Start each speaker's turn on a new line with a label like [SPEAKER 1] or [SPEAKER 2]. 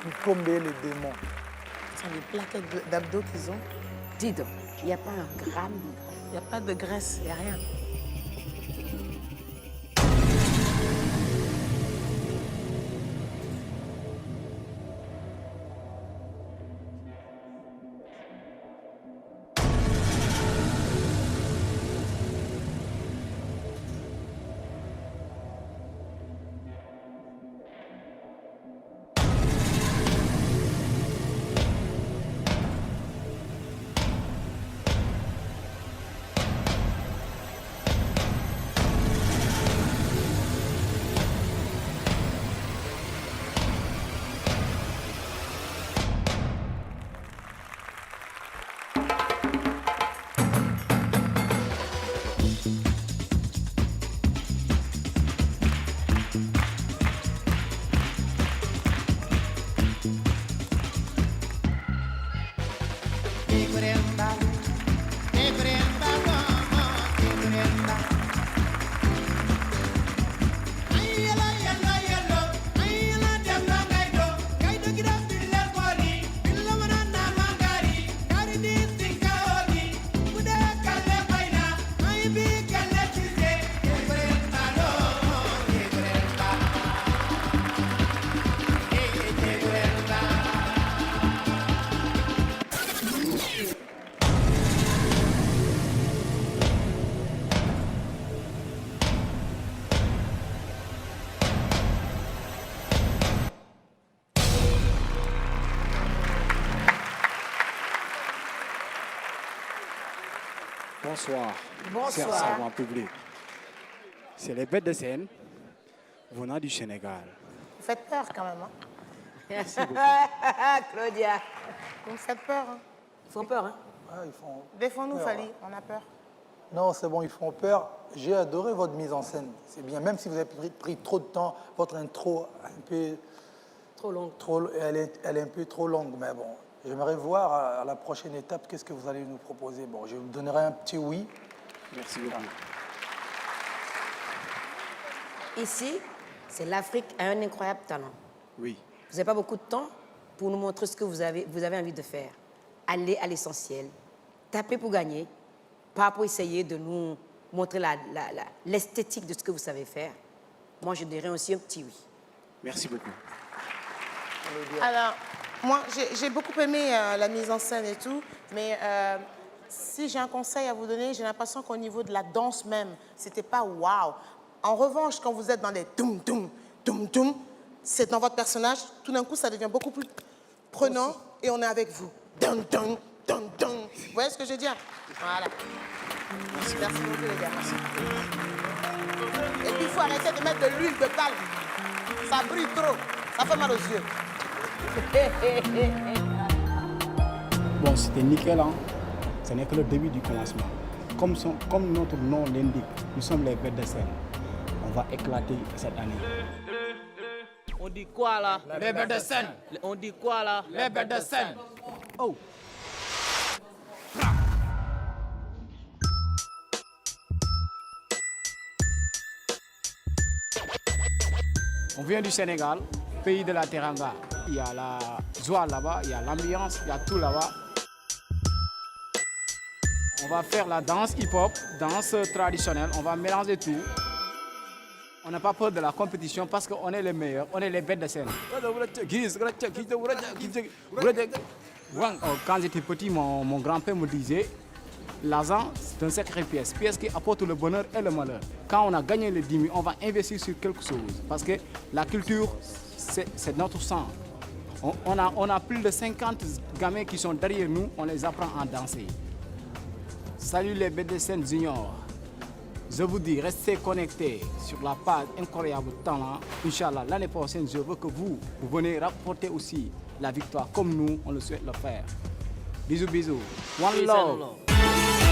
[SPEAKER 1] pour tomber les démons.
[SPEAKER 2] Ce sont des plaquettes d'abdos qu'ils ont.
[SPEAKER 3] Dis donc, il n'y a pas un gramme.
[SPEAKER 2] Il n'y a pas de graisse, il n'y a rien.
[SPEAKER 4] Bonsoir.
[SPEAKER 2] Bonsoir.
[SPEAKER 4] Chers savants publics. C'est les bêtes de scène venant du Sénégal.
[SPEAKER 2] Vous faites peur quand même. Hein?
[SPEAKER 4] Merci beaucoup.
[SPEAKER 3] Claudia.
[SPEAKER 2] Vous me faites peur. Hein?
[SPEAKER 3] Ils font peur, hein?
[SPEAKER 1] Ah, ils font
[SPEAKER 2] Défends-nous,
[SPEAKER 1] peur.
[SPEAKER 2] Fally, on a peur.
[SPEAKER 1] Non, c'est bon, ils font peur. J'ai adoré votre mise en scène. C'est bien, même si vous avez pris trop de temps, votre intro un peu...
[SPEAKER 3] Trop longue.
[SPEAKER 1] Elle est un peu trop longue, mais bon. J'aimerais voir à la prochaine étape, qu'est-ce que vous allez nous proposer. Bon, je vous donnerai un petit oui.
[SPEAKER 4] Merci beaucoup.
[SPEAKER 3] Ici, c'est l'Afrique a un incroyable talent.
[SPEAKER 4] Oui.
[SPEAKER 3] Vous n'avez pas beaucoup de temps pour nous montrer ce que vous avez envie de faire. Allez à l'essentiel. Tapez pour gagner, pas pour essayer de nous montrer l'esthétique de ce que vous savez faire. Moi, je dirais aussi un petit oui.
[SPEAKER 4] Merci beaucoup.
[SPEAKER 2] Alors, moi, j'ai beaucoup aimé la mise en scène et tout, mais si j'ai un conseil à vous donner, j'ai l'impression qu'au niveau de la danse même, c'était pas waouh. En revanche, quand vous êtes dans les toum-toum, toum-toum, c'est dans votre personnage, tout d'un coup, ça devient beaucoup plus prenant et on est avec vous. Dun, dun, dun, dun. Vous voyez ce que je veux dire? Voilà. Merci beaucoup, les gars. Merci. Et puis, il faut arrêter de mettre de l'huile de palme. Ça brille trop. Ça fait mal aux yeux.
[SPEAKER 4] Bon, c'était nickel, hein. Ce n'est que le début du commencement. Comme notre nom l'indique, nous sommes les bêtes de scène. On va éclater cette année.
[SPEAKER 5] On dit quoi là?
[SPEAKER 6] Les bêtes de scène.
[SPEAKER 5] On dit quoi là?
[SPEAKER 6] Les bêtes de scène.
[SPEAKER 4] Oh! On vient du Sénégal, pays de la Teranga. Il y a la joie là-bas, il y a l'ambiance, il y a tout là-bas. On va faire la danse hip-hop, danse traditionnelle, on va mélanger tout. On n'a pas peur de la compétition parce qu'on est les meilleurs, on est les bêtes de scène. Quand j'étais petit, mon grand-père me disait, l'argent, c'est un sacré pièce qui apporte le bonheur et le malheur. Quand on a gagné les 10 000, on va investir sur quelque chose. Parce que la culture, c'est notre sang. On a plus de 50 gamins qui sont derrière nous, on les apprend à danser. Salut les bêtes de scène juniors. Je vous dis, restez connectés sur la page Incroyable Talent. Inch'Allah, l'année prochaine, je veux que vous venez rapporter aussi la victoire comme nous, on le souhaite le faire. Bisous, bisous. One love.